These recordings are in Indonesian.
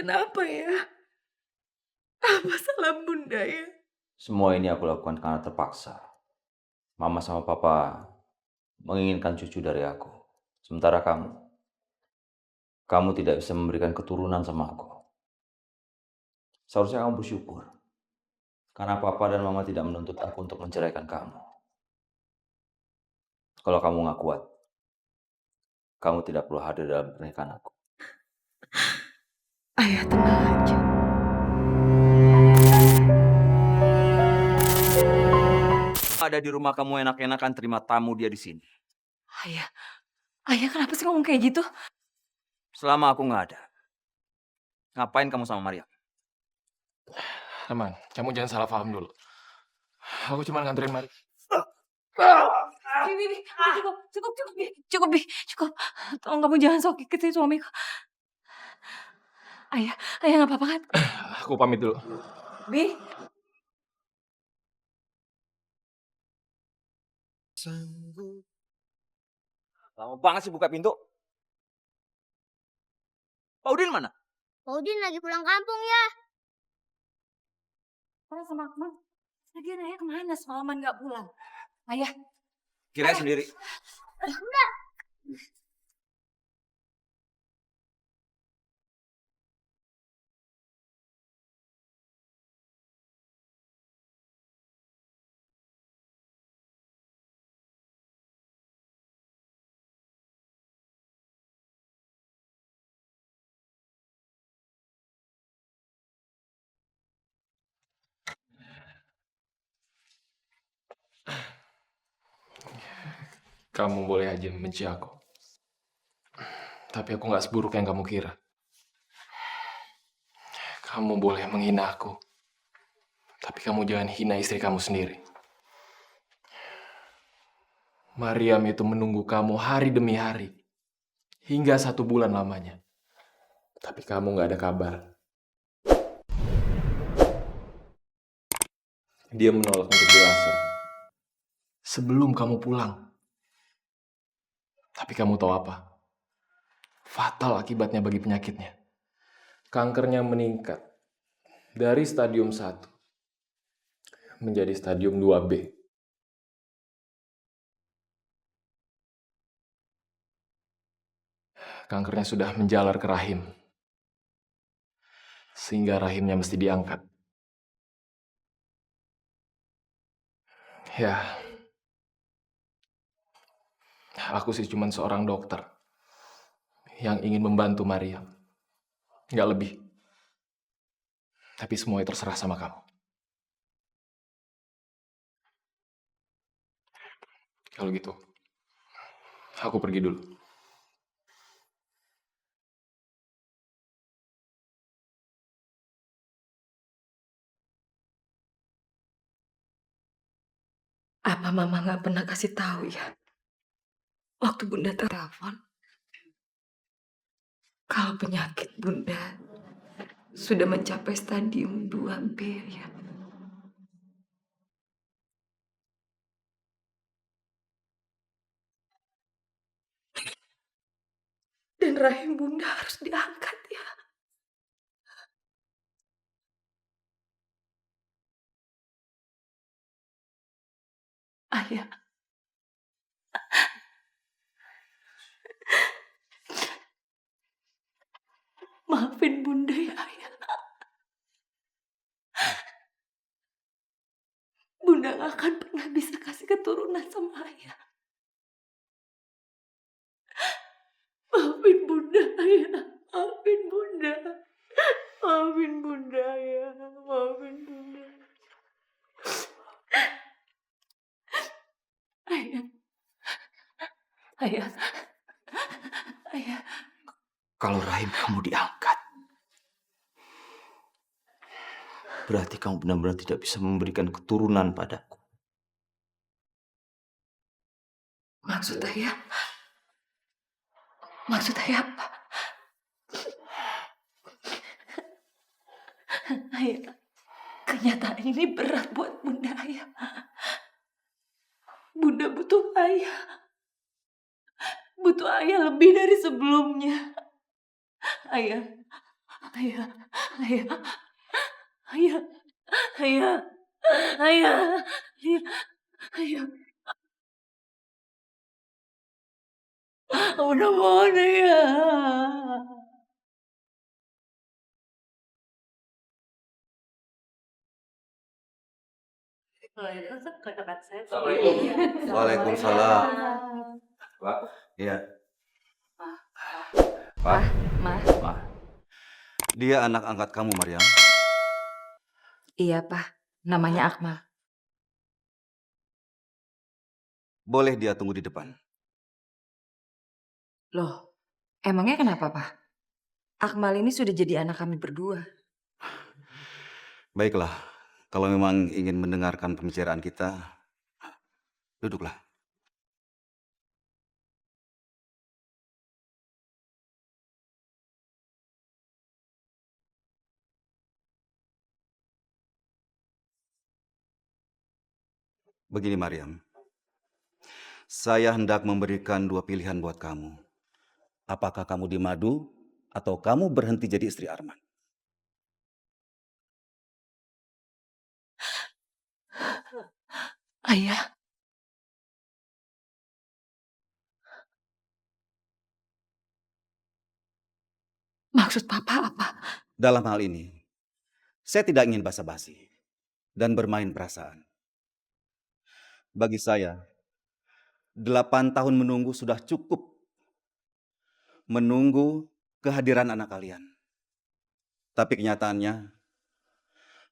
kenapa ya? Apa salah Bunda ya? Semua ini aku lakukan karena terpaksa. Mama sama papa menginginkan cucu dari aku. Sementara kamu tidak bisa memberikan keturunan sama aku. Seharusnya kamu bersyukur. Karena papa dan mama tidak menuntut aku untuk menceraikan kamu. Kalau kamu nggak kuat, kamu tidak perlu hadir dalam pernikahan aku. Ayah tenang aja. Ada di rumah kamu enak-enakan terima tamu dia di sini. Ayah, ayah kenapa sih ngomong kayak gitu? Selama aku nggak ada, ngapain kamu sama Maria? Teman, kamu jangan salah paham dulu. Aku cuma nganterin Mari. Bi, cukup, Bi, cukup. Tolong kamu jangan sakiti suamiku. Ayah nggak apa-apa kan? Aku pamit dulu. Bi, Lama banget sih buka pintu. Pak Udin mana? Pak Udin lagi pulang kampung ya. orang sama Akmal. Lagian ayah kemana semalaman nggak pulang? Ayah, Kirain sendiri. Kamu boleh aja membenci aku. Tapi aku nggak seburuk yang kamu kira. Kamu boleh menghina aku. Tapi kamu jangan hina istri kamu sendiri. Mariam itu menunggu kamu hari demi hari. Hingga 1 bulan lamanya. Tapi kamu nggak ada kabar. Dia menolak untuk dilaser. Sebelum kamu pulang. Tapi kamu tahu apa? Fatal akibatnya bagi penyakitnya. Kankernya meningkat dari stadium 1 menjadi stadium 2B. Kankernya sudah menjalar ke rahim. Sehingga rahimnya mesti diangkat. Ya, aku sih cuma seorang dokter yang ingin membantu Maria. Nggak lebih. Tapi semuanya terserah sama kamu. Kalau gitu, aku pergi dulu. apa Mama nggak pernah kasih tahu ya? Waktu Bunda telepon, kalau penyakit Bunda sudah mencapai stadium 2B ya. Dan rahim Bunda harus diangkat ya. Ayah. Maafin Bunda ya Ayah. Bunda gak akan pernah bisa kasih keturunan sama Ayah. Maafin Bunda Ayah. Maafin Bunda. Maafin Bunda Ayah. Maafin Bunda. Ayah. Ayah. Ayah. Kalau rahim kamu diangkat, berarti kamu benar-benar tidak bisa memberikan keturunan padaku. Maksud Ayah? Maksud Ayah apa? Ayah, kenyataan ini berat buat Bunda Ayah. Bunda butuh Ayah. Butuh Ayah lebih dari sebelumnya. Ayah, Ayah, ayah, ayah, ayah, ayah, ayah, ayah. Udah mohon ayah. Waalaikumsalam. Pak, Iya, Pak, Ma. Ma. dia anak angkat kamu, Maryam. Iya, Pak. Namanya Akmal. Boleh dia tunggu di depan. Loh, emangnya kenapa, Pak? Akmal ini sudah jadi anak kami berdua. Baiklah, kalau memang ingin mendengarkan pembicaraan kita, duduklah. Begini, Maryam. Saya hendak memberikan dua pilihan buat kamu. Apakah kamu di Madu atau kamu berhenti jadi istri Arman? Ayah. Maksud Papa apa? Dalam hal ini, saya tidak ingin basa-basi dan bermain perasaan. Bagi saya, 8 tahun menunggu sudah cukup menunggu kehadiran anak kalian. Tapi kenyataannya,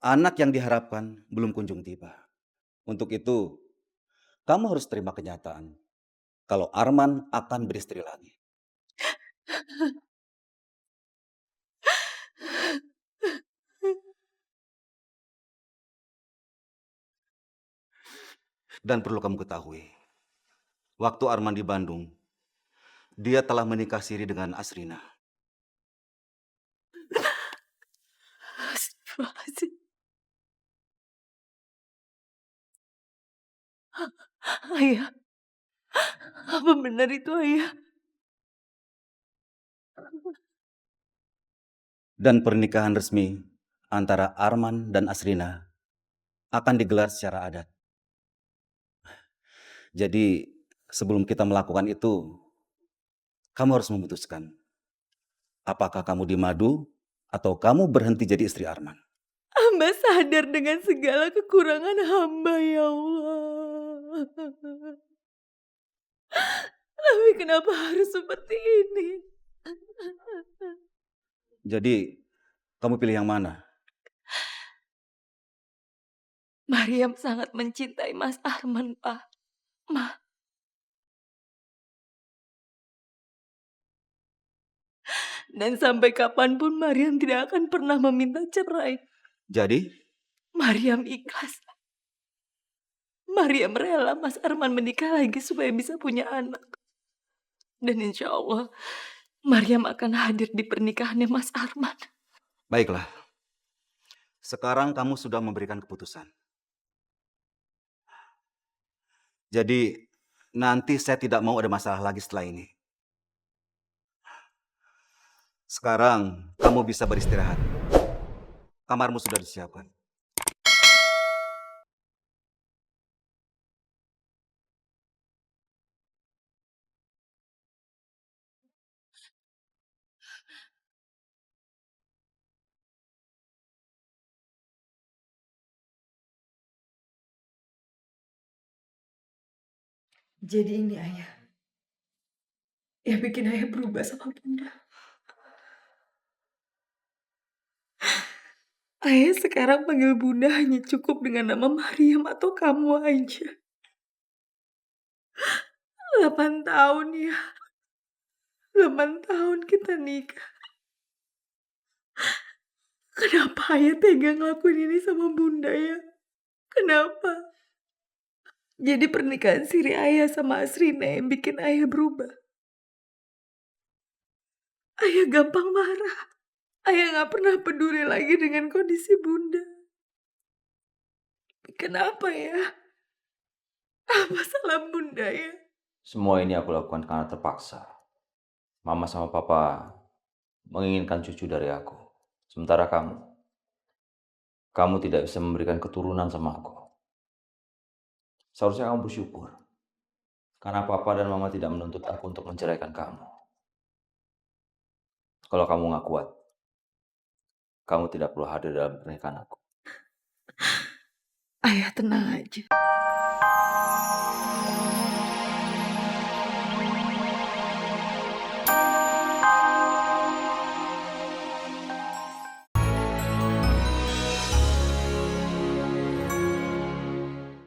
anak yang diharapkan belum kunjung tiba. Untuk itu, kamu harus terima kenyataan kalau Arman akan beristri lagi. Dan perlu kamu ketahui, waktu Arman di Bandung, dia telah menikah siri dengan Asrina. Astagfirullahaladzim. Ayah, apa benar itu ayah? Dan pernikahan resmi antara Arman dan Asrina akan digelar secara adat. Jadi, sebelum kita melakukan itu, kamu harus memutuskan apakah kamu di Madu atau kamu berhenti jadi istri Arman. Hamba sadar dengan segala kekurangan hamba, ya Allah. Tapi kenapa harus seperti ini? Jadi, kamu pilih yang mana? Maryam sangat mencintai Mas Arman, Pak. Ma. Dan sampai kapanpun Maryam tidak akan pernah meminta cerai. Jadi, Maryam ikhlas. Maryam rela Mas Arman menikah lagi supaya bisa punya anak. Dan insya Allah, Maryam akan hadir di pernikahannya Mas Arman. baiklah. Sekarang kamu sudah memberikan keputusan. Jadi, nanti saya tidak mau ada masalah lagi setelah ini. Sekarang, kamu bisa beristirahat. Kamarmu sudah disiapkan. Jadi ini ayah. Yang bikin ayah berubah sama bunda. Ayah sekarang panggil bunda hanya cukup dengan nama Maryam atau kamu aja. 8 tahun ya. 8 tahun kita nikah. Kenapa ayah tega ngelakuin ini sama bunda ya? Kenapa? Jadi pernikahan siri ayah sama Asrina yang bikin ayah berubah. Ayah gampang marah. Ayah gak pernah peduli lagi dengan kondisi bunda. Kenapa ya? Apa salah bunda ya? Semua ini aku lakukan karena terpaksa. Mama sama Papa menginginkan cucu dari aku. Sementara kamu tidak bisa memberikan keturunan sama aku. Seharusnya kamu bersyukur. Karena papa dan mama tidak menuntut aku untuk menceraikan kamu. Kalau kamu nggak kuat, kamu tidak perlu hadir dalam pernikahan aku. Ayah tenang aja.